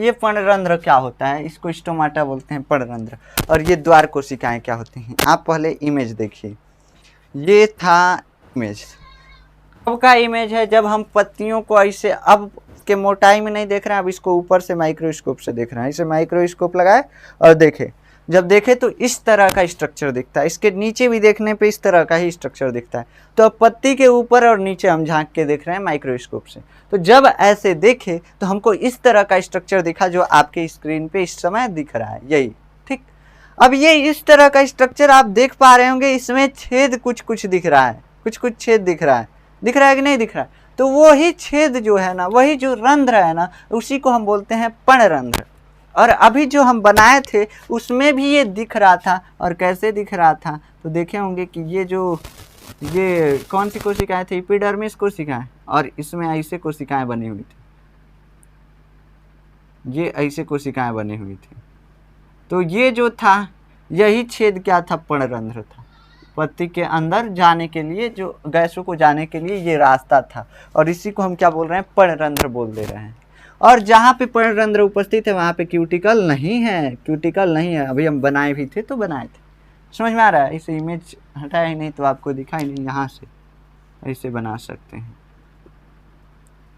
ये पर्णरंध्र क्या होता है, इसको स्टोमाटा बोलते हैं, पर्णरंध्र। और ये द्वार कोशिकाएं क्या होती हैं, आप पहले इमेज देखिए। ये था इमेज, अब का इमेज है जब हम पत्तियों को ऐसे अब के मोटाई में नहीं देख रहे हैं, अब इसको ऊपर से माइक्रोस्कोप से देख रहे हैं। इसे माइक्रोस्कोप लगाए और देखे, जब देखे तो इस तरह का स्ट्रक्चर दिखता है, इसके नीचे भी देखने पे इस तरह का ही स्ट्रक्चर दिखता है। तो अब पत्ती के ऊपर और नीचे हम झांक के देख रहे हैं माइक्रोस्कोप से, तो जब ऐसे देखे तो हमको इस तरह का स्ट्रक्चर दिखा जो आपके स्क्रीन पे इस समय दिख रहा है, यही। ठीक, अब ये इस तरह का स्ट्रक्चर आप देख पा रहे होंगे, इसमें छेद कुछ कुछ दिख रहा है, कुछ कुछ छेद दिख रहा है, दिख रहा है कि नहीं दिख रहा है? तो वही छेद जो है ना, वही जो रंध्र है ना, उसी को हम बोलते हैं पर्णरंध्र। और अभी जो हम बनाए थे उसमें भी ये दिख रहा था। और कैसे दिख रहा था, तो देखे होंगे कि ये कौन सी कोशिकाएं थी, एपिडर्मिस कोशिकाएं, और इसमें ऐसे कोशिकाएं बनी हुई थी, ये ऐसे कोशिकाएं बनी हुई थी। तो ये जो था, यही छेद क्या था, पर्णरंध्र था। पत्ती के अंदर जाने के लिए, जो गैसों को जाने के लिए ये रास्ता था, और इसी को हम क्या बोल रहे हैं, पर्णरंध्र बोल दे रहे हैं। और जहाँ पे पर्णरंध्र उपस्थित है वहाँ पे क्यूटिकल नहीं है, क्यूटिकल नहीं है। अभी हम बनाए भी थे तो बनाए थे, समझ में आ रहा है? इसे इमेज हटाया ही नहीं तो आपको दिखाई नहीं, यहाँ से ऐसे बना सकते हैं।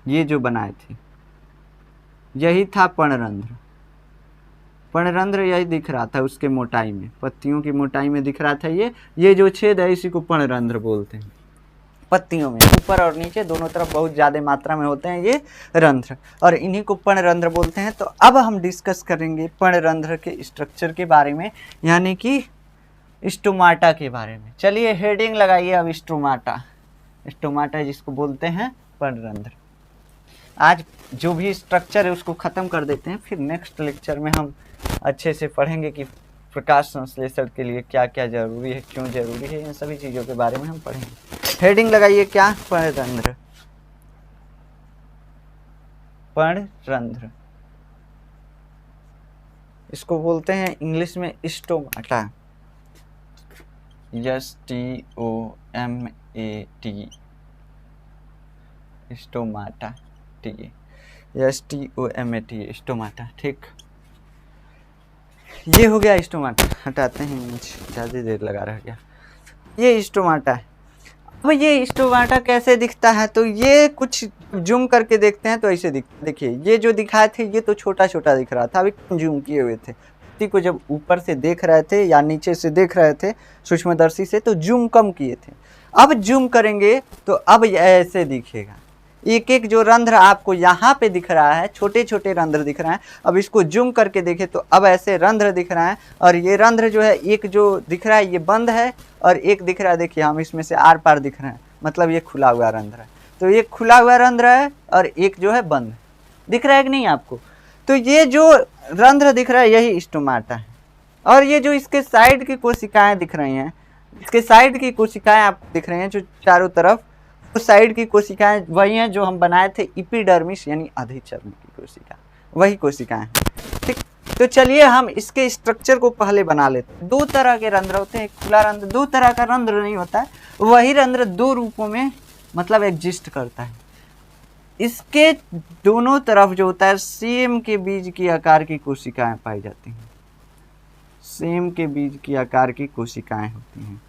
ये जो बनाए थे यही था पर्णरंध्र, पर्णरंध्र यही दिख रहा था उसके मोटाई में, पत्तियों की मोटाई में दिख रहा था। ये जो छेद है इसी को पर्णरंध्र बोलते हैं। पत्तियों में ऊपर और नीचे दोनों तरफ बहुत ज़्यादा मात्रा में होते हैं ये रंध्र, और इन्हीं को पर्णरंध्र बोलते हैं। तो अब हम डिस्कस करेंगे पर्णरंध्र के स्ट्रक्चर के बारे में, यानी कि स्टोमाटा के बारे में। चलिए हेडिंग लगाइए अब, स्टोमाटा। स्टोमाटा जिसको बोलते हैं पर्णरंध्र। आज जो भी स्ट्रक्चर है उसको ख़त्म कर देते हैं, फिर नेक्स्ट लेक्चर में हम अच्छे से पढ़ेंगे कि प्रकाश संश्लेषण के लिए क्या क्या जरूरी है, क्यों जरूरी है, इन सभी चीज़ों के बारे में हम पढ़ेंगे। हेडिंग लगाइए क्या, पर्णरंध्र। पर्णरंध्र इसको बोलते हैं इंग्लिश में स्टोमाटा, STOMAT, स्टोमाटा, ठीक है, STOMAT, स्टोमाटा। ठीक, ये हो गया स्टोमाटा। हटाते हैं, ज़्यादा देर लगा रह गया। ये स्टोमाटा है। अब ये स्टोमाटा कैसे दिखता है, तो ये कुछ जूम करके देखते हैं तो ऐसे देखिए, ये जो दिखाए थे ये तो छोटा छोटा दिख रहा था, अभी जूम किए हुए थे। पत्ती को जब ऊपर से देख रहे थे या नीचे से देख रहे थे सूक्ष्मदर्शी से, तो जूम कम किए थे। अब जूम करेंगे तो अब ऐसे दिखेगा, एक एक जो रंध्र आपको यहाँ पे दिख रहा है, छोटे छोटे रंध्र दिख रहे हैं। अब इसको जूम करके देखें तो अब ऐसे रंध्र दिख रहा है, और ये रंध्र जो है, एक जो दिख रहा है ये बंद है, और एक दिख रहा है, देखिए हम इसमें से आर पार दिख रहे हैं, मतलब ये खुला हुआ रंध्र है। तो ये खुला हुआ रंध्र है और एक जो है बंद, दिख रहा है कि नहीं आपको? तो ये जो रंध्र दिख रहा है यही स्टोमाटा है। और ये जो इसके साइड की कोशिकाएं दिख रही हैं, इसके साइड की कोशिकाएं आपको दिख रही हैं जो चारों तरफ, उस साइड की कोशिकाएं वही हैं जो हम बनाए थे एपिडर्मिस, यानी अधिचर्म की कोशिका, वही कोशिकाएं हैं। ठीक, तो चलिए हम इसके स्ट्रक्चर को पहले बना लेते हैं। दो तरह के रंध्र होते हैं, एक खुला रंध्र, दो तरह का रंध्र नहीं होता है, वही रंध्र दो रूपों में मतलब एग्जिस्ट करता है। इसके दोनों तरफ जो होता है सेम के बीज की आकार की कोशिकाएं पाई जाती हैं, सेम के बीज की आकार की कोशिकाएं होती हैं।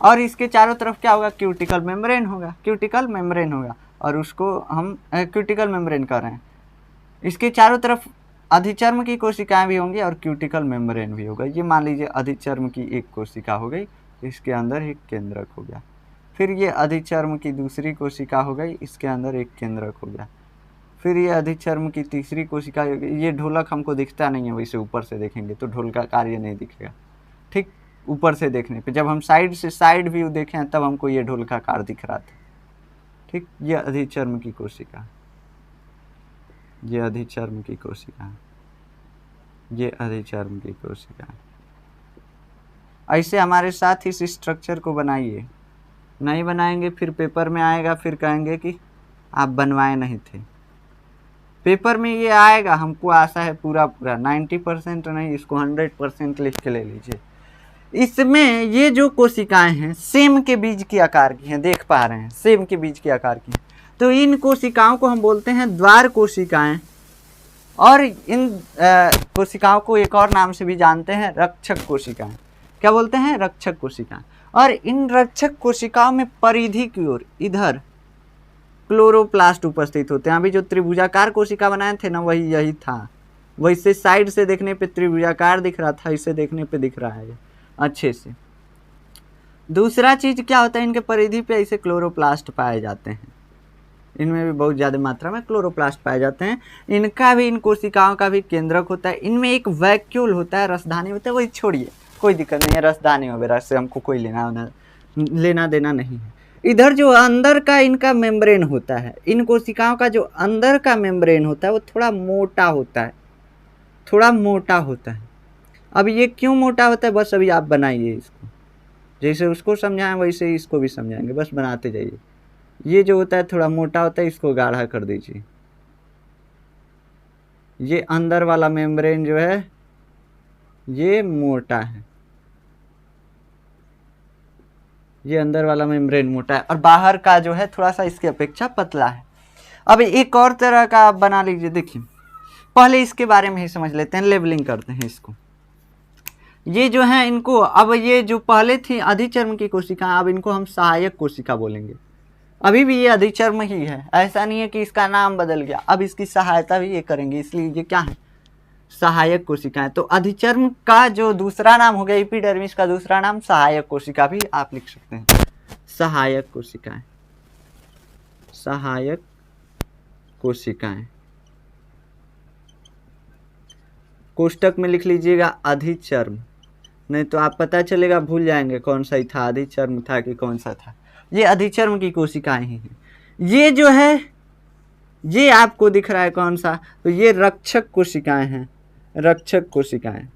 और इसके चारों तरफ क्या होगा, क्यूटिकल मेम्ब्रेन होगा, क्यूटिकल मेम्ब्रेन होगा, और उसको हम क्यूटिकल मेम्ब्रेन कर रहे हैं। इसके चारों तरफ अधिचर्म की कोशिकाएं भी होंगी और क्यूटिकल मेम्ब्रेन भी होगा। ये मान लीजिए अधिचर्म की एक कोशिका हो गई, इसके अंदर एक केंद्रक हो गया। फिर ये अधिचर्म की दूसरी कोशिका हो गई, इसके अंदर एक केंद्रक हो गया। फिर ये अधिचर्म की तीसरी कोशिका हो गई। ये ढोलक हमको दिखता नहीं है, वैसे ऊपर से देखेंगे तो ढोल का कार्य नहीं दिखेगा। ठीक, ऊपर से देखने पे, जब हम साइड से साइड व्यू देखें तब हमको ये ढोल का आकार दिख रहा था। ठीक, ये अधिचर्म की कोशिका, ये अधिचर्म की कोशिका, ये अधिचर्म की कोशिका। ऐसे हमारे साथ इस स्ट्रक्चर को बनाइए, नहीं बनाएंगे फिर पेपर में आएगा, फिर कहेंगे कि आप बनवाए नहीं थे। पेपर में ये आएगा, हमको आशा है पूरा 90% नहीं, इसको 100% लिख के ले लीजिए। इसमें ये जो कोशिकाएं हैं सेम के बीज के आकार की हैं, देख पा रहे हैं, सेम के बीज के आकार की हैं। तो इन कोशिकाओं को हम बोलते हैं द्वार कोशिकाएं, और इन कोशिकाओं को एक और नाम से भी जानते हैं, रक्षक कोशिकाएं। क्या बोलते हैं? रक्षक कोशिकाएं। और इन रक्षक कोशिकाओं में परिधि की ओर इधर क्लोरोप्लास्ट उपस्थित होते हैं। अभी जो त्रिभुजाकार कोशिका बनाए थे ना, वही यही था। वैसे साइड से देखने पे त्रिभुजाकार दिख रहा था, इसे देखने पे दिख रहा है अच्छे से। दूसरा चीज क्या होता है, इनके परिधि पे ऐसे क्लोरोप्लास्ट पाए जाते हैं। इनमें भी बहुत ज़्यादा मात्रा में क्लोरोप्लास्ट पाए जाते हैं। इनका भी, इन कोशिकाओं का भी केंद्रक होता है। इनमें एक वैक्यूल होता है, रसधानी होता है, वही छोड़िए, कोई दिक्कत नहीं है। रसधानी वगैरह से हमको कोई लेना देना नहीं है। इधर जो अंदर का इनका मेम्ब्रेन होता है, इन कोशिकाओं का जो अंदर का मेम्ब्रेन होता है वो थोड़ा मोटा होता है, थोड़ा मोटा होता है। अब ये क्यों मोटा होता है, बस अभी आप बनाइए इसको, जैसे उसको समझाएं वैसे ही इसको भी समझाएंगे, बस बनाते जाइए। ये जो होता है थोड़ा मोटा होता है, इसको गाढ़ा कर दीजिए। ये अंदर वाला मेम्ब्रेन जो है ये मोटा है, ये अंदर वाला मेम्ब्रेन मोटा है, और बाहर का जो है थोड़ा सा इसकी अपेक्षा पतला है। अब एक और तरह का आप बना लीजिए। देखिए, पहले इसके बारे में ही समझ लेते हैं, लेबलिंग करते हैं इसको। ये जो है इनको, अब ये जो पहले थी अधिचर्म की कोशिका, अब इनको हम सहायक कोशिका बोलेंगे। अभी भी ये अधिचर्म ही है, ऐसा नहीं है कि इसका नाम बदल गया, अब इसकी सहायता भी ये करेंगे, इसलिए ये क्या है, सहायक कोशिकाएं। तो अधिचर्म का जो दूसरा नाम हो गया एपिडर्मिस का दूसरा नाम सहायक कोशिका भी आप लिख सकते हैं, सहायक कोशिकाएं, सहायक कोशिकाएं। कोष्टक में लिख लीजिएगा अधिचर्म, नहीं तो आप पता चलेगा भूल जाएंगे कौन सा ही था, अधिचर्म था कि कौन सा था। ये अधिचर्म की कोशिकाएं ही हैं। ये जो है ये आपको दिख रहा है कौन सा, तो ये रक्षक कोशिकाएं हैं, रक्षक कोशिकाएं।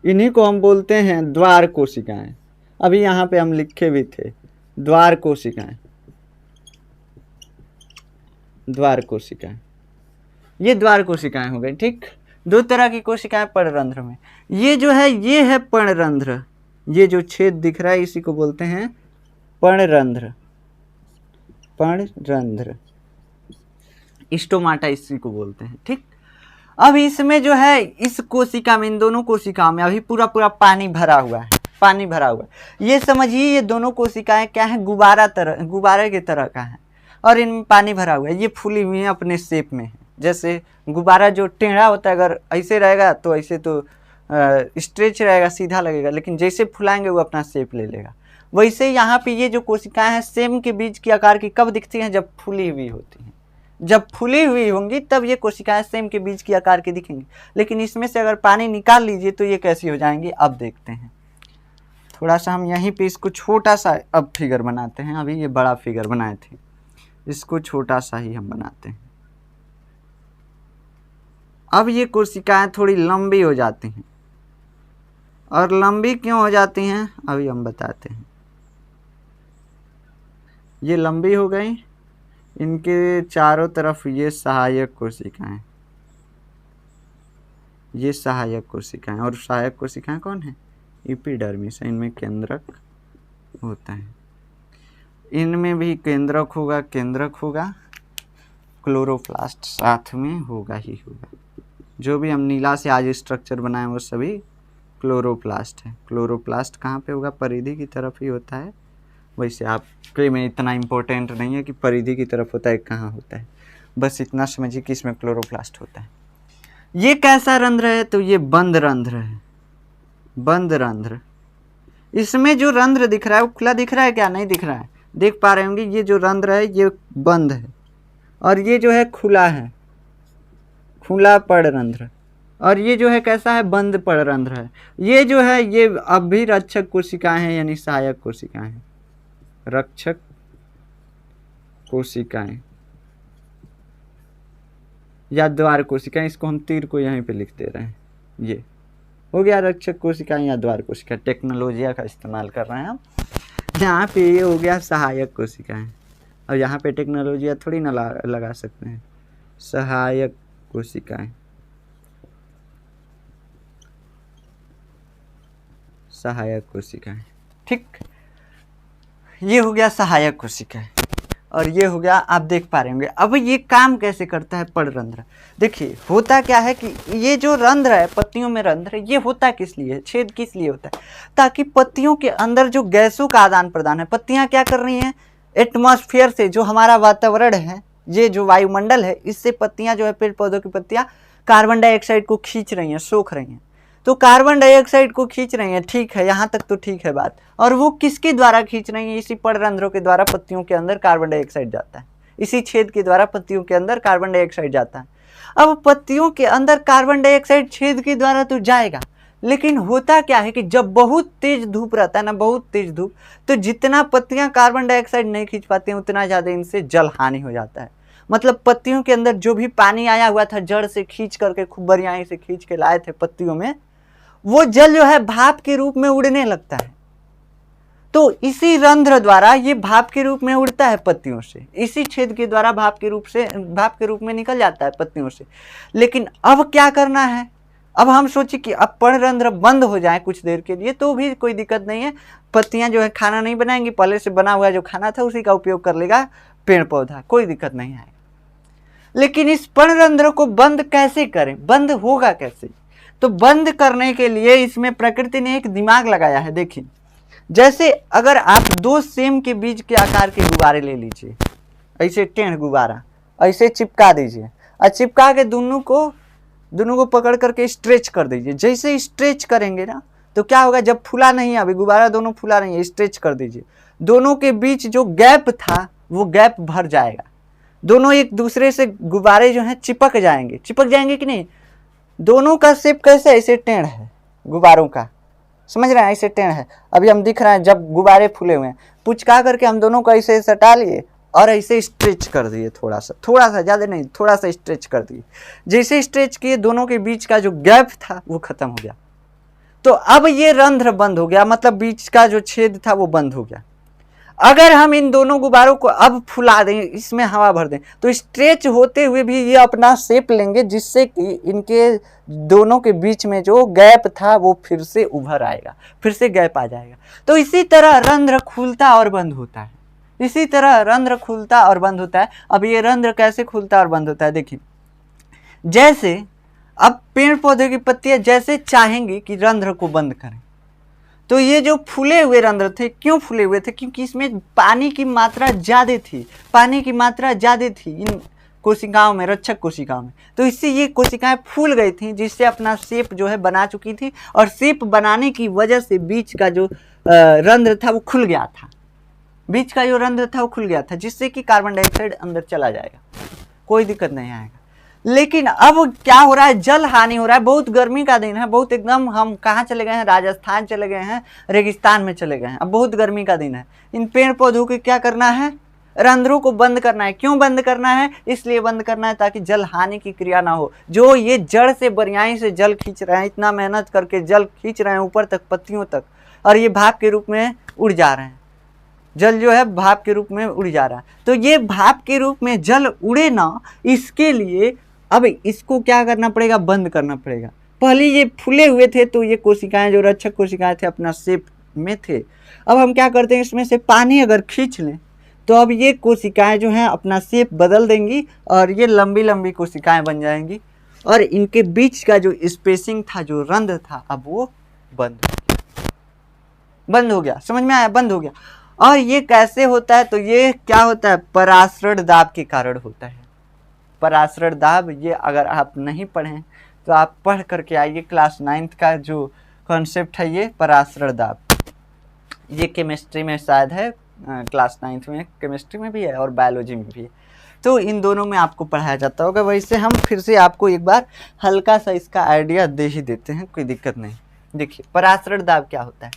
इन्हीं को हम बोलते हैं द्वार कोशिकाएं। अभी यहाँ पे हम लिखे भी थे द्वार कोशिकाएं, द्वार कोशिकाएं। ये द्वार कोशिकाएं हो गई, ठीक। दो तरह की कोशिकाएं पर्णरंध्र में। ये जो है ये है पर्णरंध्र, ये जो छेद दिख रहा है इसी को बोलते हैं पर्णरंध्र, पर्णरंध्र, स्टोमाटा इसी को बोलते हैं, ठीक। अब इसमें जो है इस कोशिका में, इन दोनों कोशिकाओं में अभी पूरा पूरा पानी भरा हुआ है, पानी भरा हुआ है। ये समझिए ये दोनों कोशिकाएं क्या है, गुब्बारे की तरह का है, और इनमें पानी भरा हुआ है। ये फूली हुई है, अपने शेप में है। जैसे गुब्बारा जो टेढ़ा होता है, अगर ऐसे रहेगा तो ऐसे तो स्ट्रेच रहेगा, सीधा लगेगा, लेकिन जैसे फुलाएंगे वो अपना शेप ले लेगा। वैसे यहाँ पे ये जो कोशिकाएं हैं सेम के बीज की आकार की कब दिखती हैं, जब फूली हुई होती हैं। जब फूली हुई होंगी तब ये कोशिकाएं सेम के बीज की आकार की दिखेंगी। लेकिन इसमें से अगर पानी निकाल लीजिए तो ये कैसी हो जाएंगी, अब देखते हैं। थोड़ा सा हम यहीं पे इसको छोटा सा अब फिगर बनाते हैं। अभी ये बड़ा फिगर बनाए थे, इसको छोटा सा ही हम बनाते हैं। अब ये कोशिकाएं थोड़ी लंबी हो जाती हैं, और लंबी क्यों हो जाती हैं अभी हम बताते हैं। ये लंबी हो गई, इनके चारों तरफ ये सहायक कोशिकाएं, ये सहायक कोशिकाएं। और सहायक कोशिकाएं कौन है, एपिडर्मिस, इनमें केंद्रक होता है। इनमें भी केंद्रक होगा, केंद्रक होगा, क्लोरोप्लास्ट साथ में होगा ही होगा। जो भी हम नीला से आज स्ट्रक्चर बनाए वो सभी क्लोरोप्लास्ट है। क्लोरोप्लास्ट कहाँ पे होगा, परिधि की तरफ ही होता है। वैसे आपके में इतना इम्पोर्टेंट नहीं है कि परिधि की तरफ होता है कहाँ होता है, बस इतना समझिए कि इसमें क्लोरोप्लास्ट होता है। ये कैसा रंध्र है, तो ये बंद रंध्र है, बंद रंध्र। इसमें जो रंध्र दिख रहा है वो खुला दिख रहा है क्या, नहीं दिख रहा है, देख पा रहे होंगे। ये जो रंध्र है ये बंद है, और ये जो है खुला है, खुला पर्णरंध्र। और ये जो है कैसा है, बंद पर्णरंध्र है। ये जो है ये अब भी रक्षक कोशिकाएं हैं, यानी सहायक कोशिकाएं हैं, रक्षक कोशिकाएं या द्वार कोशिकाएं। इसको हम तीर को यहीं पे लिख दे रहे हैं। ये हो गया रक्षक कोशिकाएं या द्वार कोशिका, टेक्नोलॉजी का इस्तेमाल कर रहे हैं हम। यहाँ पे ये हो गया सहायक कोशिकाएं, और यहाँ पे टेक्नोलॉजी थोड़ी ना लगा सकते हैं। सहायक कोशिकाएं, सहायक कोशिकाएं, ठीक। ये हो गया सहायक कोशिकाएं। और ये हो गया, आप देख पा रहे होंगे। अब ये काम कैसे करता है पर्णरंध्र, देखिए होता क्या है कि ये जो रंध्र है, पत्तियों में रंध्र, ये होता किस लिए, छेद किस लिए होता है, ताकि पत्तियों के अंदर जो गैसों का आदान प्रदान है, पत्तियां क्या कर रही हैं, एटमॉस्फेयर से, जो हमारा वातावरण है, ये जो वायुमंडल है, इससे पत्तियां जो है, पेड़ पौधों की पत्तियां कार्बन डाइऑक्साइड को खींच रही हैं, सोख रही हैं। तो कार्बन डाइऑक्साइड को खींच रही हैं, ठीक है, यहाँ तक तो ठीक है बात। और वो किसके द्वारा खींच रही हैं, इसी पर्णरंध्रों के द्वारा पत्तियों के अंदर कार्बन डाइऑक्साइड जाता है, इसी छेद के द्वारा पत्तियों के अंदर कार्बन डाइऑक्साइड जाता है। अब पत्तियों के अंदर कार्बन डाइऑक्साइड छेद के द्वारा तो जाएगा, लेकिन होता क्या है कि जब बहुत तेज धूप रहता है ना, बहुत तेज धूप, तो जितना पत्तियां कार्बन डाइऑक्साइड नहीं खींच पाती हैं, उतना ज़्यादा इनसे जल हानि हो जाता है। मतलब पत्तियों के अंदर जो भी पानी आया हुआ था, जड़ से खींच करके, खूब बरियाई से खींच के लाए थे पत्तियों में, वो जल जो है भाप के रूप में उड़ने लगता है। तो इसी रंध्र द्वारा ये भाप के रूप में उड़ता है पत्तियों से, इसी छेद के द्वारा भाप के रूप में निकल जाता है पत्तियों से। लेकिन अब क्या करना है, अब हम सोचे कि अब पर्णरंध्र बंद हो जाए कुछ देर के लिए तो भी कोई दिक्कत नहीं है, पत्तियां जो है खाना नहीं बनाएंगी, पहले से बना हुआ जो खाना था उसी का उपयोग कर लेगा पेड़ पौधा, कोई दिक्कत नहीं आएगा। लेकिन इस पर्णरंध्र को बंद कैसे करें, बंद होगा कैसे, तो बंद करने के लिए इसमें प्रकृति ने एक दिमाग लगाया है। देखिए, जैसे अगर आप दो सेम के बीज के आकार के गुब्बारे ले लीजिए, ऐसे टेढ़ गुब्बारा ऐसे चिपका दीजिए, और चिपका के दोनों को पकड़ करके स्ट्रेच कर दीजिए। जैसे स्ट्रेच करेंगे ना, तो क्या होगा, जब फूला नहीं है, अभी गुब्बारा दोनों फूला नहीं है, स्ट्रेच कर दीजिए, दोनों के बीच जो गैप था वो गैप भर जाएगा, दोनों एक दूसरे से गुब्बारे जो हैं चिपक जाएंगे कि नहीं। दोनों का शेप कैसे, ऐसे टेढ़ है गुब्बारों का, समझ रहे हैं, ऐसे टेढ़ है। अभी हम दिख रहा है जब गुब्बारे फूले हुए हैं, पुचका करके हम दोनों को ऐसे सटा लिए और ऐसे स्ट्रेच कर दिए, थोड़ा सा ज़्यादा नहीं, थोड़ा सा स्ट्रेच कर दिए। जैसे स्ट्रेच किए, दोनों के बीच का जो गैप था वो खत्म हो गया। तो अब ये रंध्र बंद हो गया, मतलब बीच का जो छेद था वो बंद हो गया। अगर हम इन दोनों गुब्बारों को अब फुला दें, इसमें हवा भर दें, तो स्ट्रेच होते हुए भी ये अपना शेप लेंगे, जिससे कि इनके दोनों के बीच में जो गैप था वो फिर से उभर आएगा, फिर से गैप आ जाएगा। तो इसी तरह रंध्र खुलता और बंद होता है, इसी तरह रंध्र खुलता और बंद होता है। अब ये रंध्र कैसे खुलता और बंद होता है, देखिए, जैसे अब पेड़ पौधे की पत्तियां जैसे चाहेंगी कि रंध्र को बंद करें, तो ये जो फूले हुए रंध्र थे, क्यों फूले हुए थे, क्योंकि इसमें पानी की मात्रा ज़्यादा थी, इन कोशिकाओं में, रक्षक कोशिकाओं में। तो इससे ये कोशिकाएं फूल गई थी, जिससे अपना शेप जो है बना चुकी थी, और शेप बनाने की वजह से बीच का जो रंध्र था वो खुल गया था, जिससे कि कार्बन डाइऑक्साइड अंदर चला जाएगा, कोई दिक्कत नहीं आएगा। लेकिन अब क्या हो रहा है, जल हानि हो रहा है, बहुत गर्मी का दिन है, बहुत एकदम, हम कहाँ चले गए हैं, राजस्थान चले गए हैं, रेगिस्तान में चले गए हैं, अब बहुत गर्मी का दिन है। इन पेड़ पौधों को क्या करना है, रंध्रों को बंद करना है। क्यों बंद करना है, इसलिए बंद करना है ताकि जल हानि की क्रिया ना हो। जो ये जड़ से बरियाई से जल खींच रहे हैं, इतना मेहनत करके जल खींच रहे हैं ऊपर तक, पत्तियों तक, और ये भाप के रूप में उड़ जा रहे हैं, जल जो है भाप के रूप में उड़ जा रहा है। तो ये भाप के रूप में जल उड़े ना, इसके लिए अब इसको क्या करना पड़ेगा, बंद करना पड़ेगा। पहले ये फूले हुए थे, तो ये कोशिकाएं जो रक्षक कोशिकाएं थे अपना शेप में थे। अब हम क्या करते हैं, इसमें से पानी अगर खींच लें, तो अब ये कोशिकाएं जो हैं अपना शेप बदल देंगी, और ये लंबी लंबी कोशिकाएं बन जाएंगी, और इनके बीच का जो स्पेसिंग था, जो रंध्र था, अब वो बंद हो गया। समझ में आया, बंद हो गया। और ये कैसे होता है, तो ये क्या होता है, परासरण दाब के कारण होता है। परासरण दाब, ये अगर आप नहीं पढ़ें तो आप पढ़ करके आइए, क्लास 9th का जो कॉन्सेप्ट है ये परासरण दाब, ये केमिस्ट्री में शायद है, क्लास 9th में केमिस्ट्री में भी है और बायोलॉजी में भी है, तो इन दोनों में आपको पढ़ाया जाता होगा। वैसे हम फिर से आपको एक बार हल्का सा इसका आइडिया दे ही देते हैं, कोई दिक्कत नहीं। देखिए, परासरण दाब क्या होता है,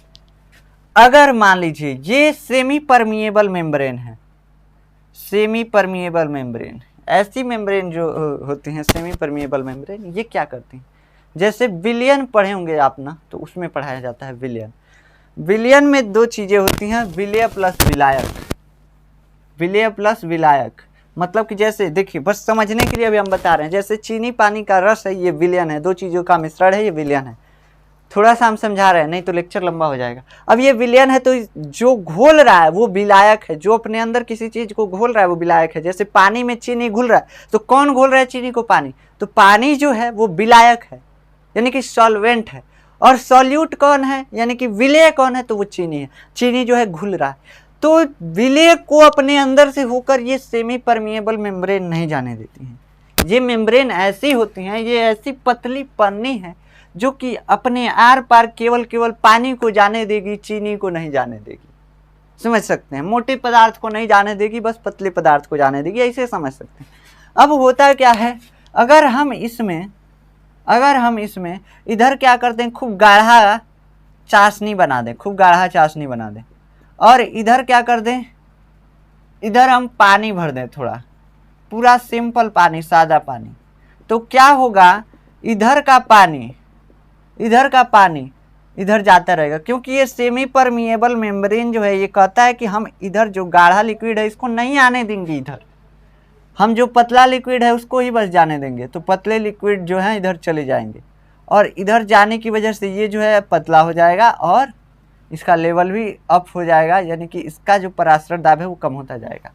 अगर मान लीजिए ये सेमी परमिएबल मेम्ब्रेन है, सेमी परमिएबल मेम्ब्रेन, ऐसी मेम्ब्रेन जो होती हैं सेमी परमिएबल मेम्ब्रेन, ये क्या करती हैं, जैसे विलयन पढ़े होंगे आप ना, तो उसमें पढ़ाया जाता है विलयन। विलयन में दो चीज़ें होती हैं, विलय प्लस विलायक। विलय प्लस विलायक मतलब कि जैसे देखिए, बस समझने के लिए अभी हम बता रहे हैं, जैसे चीनी पानी का रस है, ये विलयन है, दो चीज़ों का मिश्रण है, ये विलयन है। थोड़ा सा हम समझा रहे हैं, नहीं तो लेक्चर लंबा हो जाएगा। अब ये विलयन है तो जो घोल रहा है वो विलायक है, जो अपने अंदर किसी चीज को घोल रहा है वो विलायक है। जैसे पानी में चीनी घुल रहा है तो कौन घोल रहा है चीनी को? पानी। तो पानी जो है वो विलायक है, यानी कि सॉल्वेंट है। और सॉल्यूट कौन है, यानी कि विलेय कौन है? तो वो चीनी है। चीनी जो है घुल रहा है, तो विलेय को अपने अंदर से होकर ये सेमी परमिएबल मेम्ब्रेन नहीं जाने देती हैं। ये मेम्ब्रेन ऐसी होती हैं, ये ऐसी पतली पन्नी है जो कि अपने आर पार केवल पानी को जाने देगी, चीनी को नहीं जाने देगी। समझ सकते हैं? मोटे पदार्थ को नहीं जाने देगी, बस पतले पदार्थ को जाने देगी, ऐसे समझ सकते हैं। अब होता क्या है, अगर हम इसमें इधर क्या करते हैं, खूब गाढ़ा चाशनी बना दें, खूब गाढ़ा चाशनी बना दें, और इधर क्या कर दें, इधर हम पानी भर दें, थोड़ा पूरा सिंपल पानी, सादा पानी, तो क्या होगा, इधर का पानी इधर जाता रहेगा, क्योंकि ये सेमी परमिएबल मेम्ब्रेन जो है ये कहता है कि हम इधर जो गाढ़ा लिक्विड है इसको नहीं आने देंगे, इधर हम जो पतला लिक्विड है उसको ही बस जाने देंगे। तो पतले लिक्विड जो है इधर चले जाएंगे, और इधर जाने की वजह से ये जो है पतला हो जाएगा और इसका लेवल भी अप हो जाएगा, यानी कि इसका जो पराशर दाब है वो कम होता जाएगा।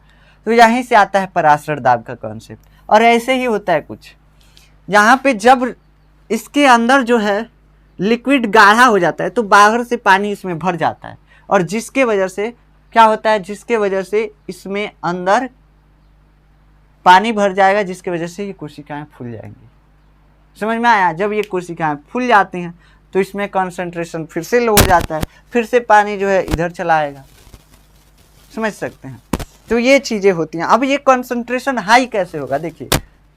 तो यहीं से आता है पराशर दाब का कॉन्सेप्ट। और ऐसे ही होता है कुछ, यहाँ पे जब इसके अंदर जो है लिक्विड गाढ़ा हो जाता है तो बाहर से पानी इसमें भर जाता है, और जिसके वजह से क्या होता है, जिसके वजह से इसमें अंदर पानी भर जाएगा, जिसके वजह से ये कोशिकाएं फूल जाएंगी। समझ में आया? जब ये कोशिकाएं फूल जाती हैं तो इसमें कंसंट्रेशन फिर से लो हो जाता है, फिर से पानी जो है इधर चला आएगा। समझ सकते हैं? तो ये चीजें होती हैं। अब ये कंसंट्रेशन हाई कैसे होगा? देखिए,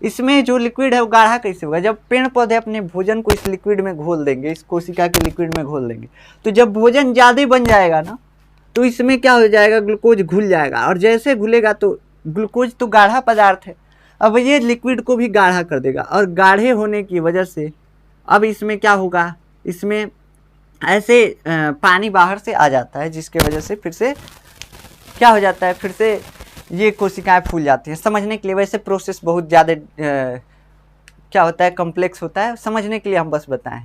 इसमें जो लिक्विड है वो गाढ़ा कैसे होगा? जब पेड़ पौधे अपने भोजन को इस लिक्विड में घोल देंगे, इस कोशिका के लिक्विड में घोल देंगे, तो जब भोजन ज़्यादा बन जाएगा ना, तो इसमें क्या हो जाएगा, ग्लूकोज घुल जाएगा, और जैसे घुलेगा तो ग्लूकोज तो गाढ़ा पदार्थ है, अब ये लिक्विड को भी गाढ़ा कर देगा, और गाढ़े होने की वजह से अब इसमें क्या होगा, इसमें ऐसे पानी बाहर से आ जाता है, जिसके वजह से फिर से क्या हो जाता है, फिर से ये कोशिकाएं फूल जाती हैं। समझने के लिए, वैसे प्रोसेस बहुत ज़्यादा क्या होता है, कॉम्प्लेक्स होता है, समझने के लिए हम बस बताएं,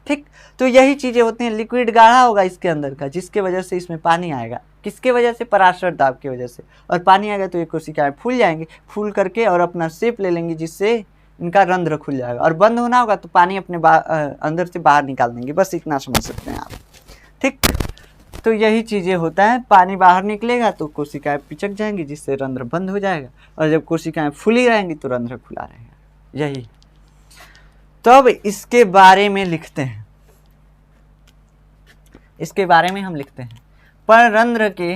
ठीक। तो यही चीज़ें होती हैं, लिक्विड गाढ़ा होगा इसके अंदर का, जिसके वजह से इसमें पानी आएगा, किसके वजह से, पराशर दाब की वजह से, और पानी आएगा तो ये कोशिकाएं फूल जाएंगी, फूल करके और अपना शेप ले लेंगी, जिससे इनका रंध्र खुल जाएगा, और बंद होना होगा तो पानी अपने अंदर से बाहर निकाल देंगे। बस इतना समझ सकते हैं आप, ठीक। तो यही चीज़ें होता है, पानी बाहर निकलेगा तो कोशिकाएं पिचक जाएंगी, जिससे रंध्र बंद हो जाएगा, और जब कोशिकाएं फूली रहेंगी तो रंध्र खुला रहेगा। यही तो अब इसके बारे में लिखते हैं, इसके बारे में हम लिखते हैं, पर्णरंध्र के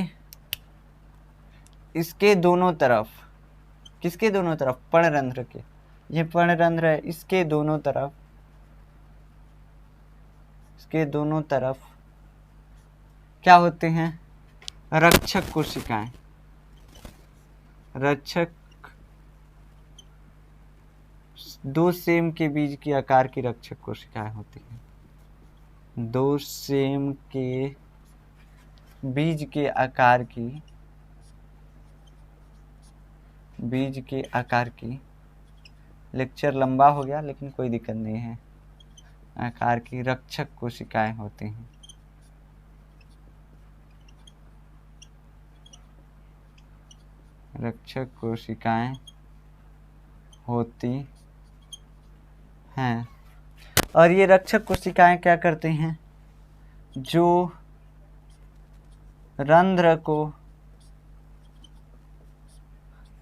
इसके दोनों तरफ, किसके दोनों तरफ, पर्णरंध्र के, ये पर्णरंध्र है, इसके दोनों तरफ, इसके दोनों तरफ क्या होते हैं, रक्षक कोशिकाएं, रक्षक, दो सेम के बीज के आकार की रक्षक कोशिकाएं होती हैं, दो सेम के बीज के आकार की, बीज के आकार की, लेक्चर लंबा हो गया लेकिन कोई दिक्कत नहीं है, आकार की रक्षक कोशिकाएं होती हैं। रक्षक कोशिकाएं होती हैं, और ये रक्षक कोशिकाएं क्या करते हैं, जो रंध्र को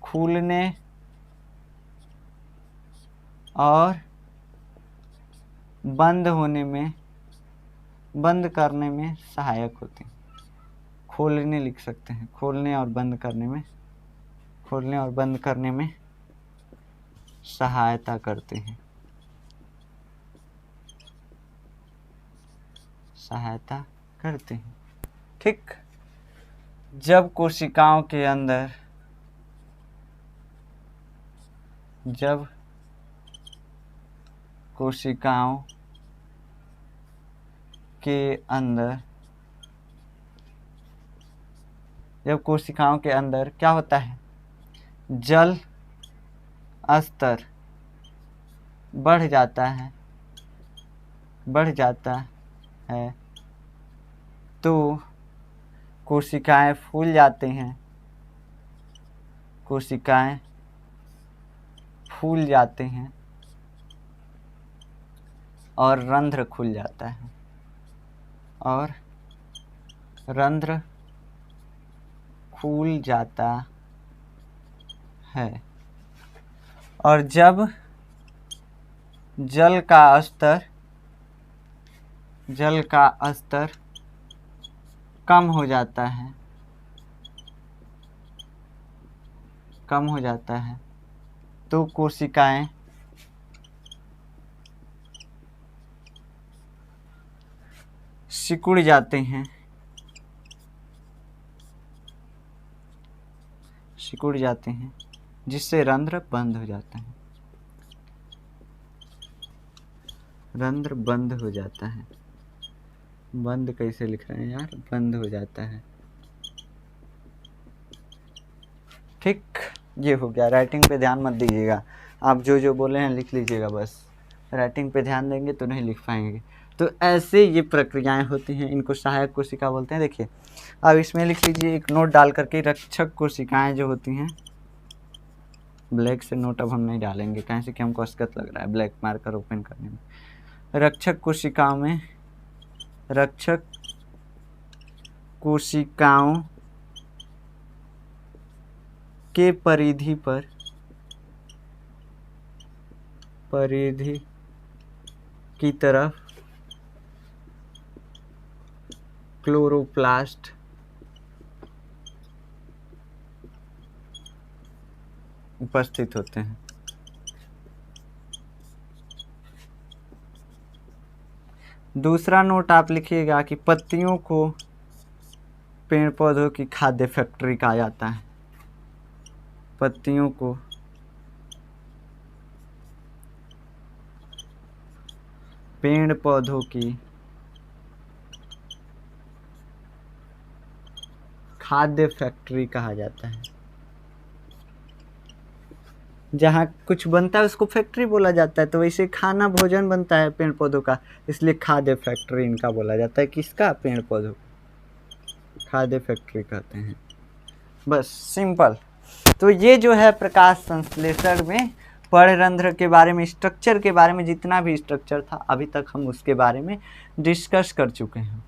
फूलने और बंद होने में, बंद करने में सहायक होते हैं। खोलने लिख सकते हैं, खोलने और बंद करने में, खोलने और बंद करने में सहायता करते हैं, सहायता करते हैं, ठीक। जब कोशिकाओं के अंदर, जब कोशिकाओं के अंदर, जब कोशिकाओं के अंदर क्या होता है, जल स्तर बढ़ जाता है, बढ़ जाता है तो कोशिकाएं फूल जाते हैं, कोशिकाएं फूल जाते हैं और रंध्र खुल जाता है, और रंध्र खुल जाता है। और जब जल का स्तर कम हो जाता है तो कोशिकाएं सिकुड़ जाते हैं, जिससे रंध्र बंद हो जाता है। रंध्र बंद हो जाता है। बंद कैसे लिख रहे हैं यार, बंद हो जाता है। ठीक, ये हो गया। राइटिंग पे ध्यान मत दीजिएगा, आप जो जो बोले हैं लिख लीजिएगा बस। राइटिंग पे ध्यान देंगे तो नहीं लिख पाएंगे। तो ऐसे ये प्रक्रियाएं होती हैं, इनको सहायक कोशिका बोलते हैं। देखिए अब इसमें लिख लीजिए एक नोट डाल करके, रक्षक कोशिकाएं जो होती हैं, ब्लैक से नोट अब हम नहीं डालेंगे कैसे कि हमको असकत लग रहा है ब्लैक मार्कर ओपन करने में। रक्षक कोशिकाओं के परिधि की तरफ क्लोरोप्लास्ट उपस्थित होते हैं। दूसरा नोट आप लिखिएगा कि पत्तियों को पेड़ पौधों की खाद्य फैक्ट्री कहा जाता है। पत्तियों को पेड़ पौधों की खाद्य फैक्ट्री कहा जाता है। जहाँ कुछ बनता है उसको फैक्ट्री बोला जाता है, तो वैसे खाना भोजन बनता है पेड़ पौधों का, इसलिए खाद्य फैक्ट्री इनका बोला जाता है। किसका? पेड़ पौधों, खाद्य फैक्ट्री कहते हैं। बस सिंपल। तो ये जो है प्रकाश संश्लेषण में पर्णरंध्र के बारे में, स्ट्रक्चर के बारे में जितना भी स्ट्रक्चर था अभी तक हम उसके बारे में डिस्कस कर चुके हैं।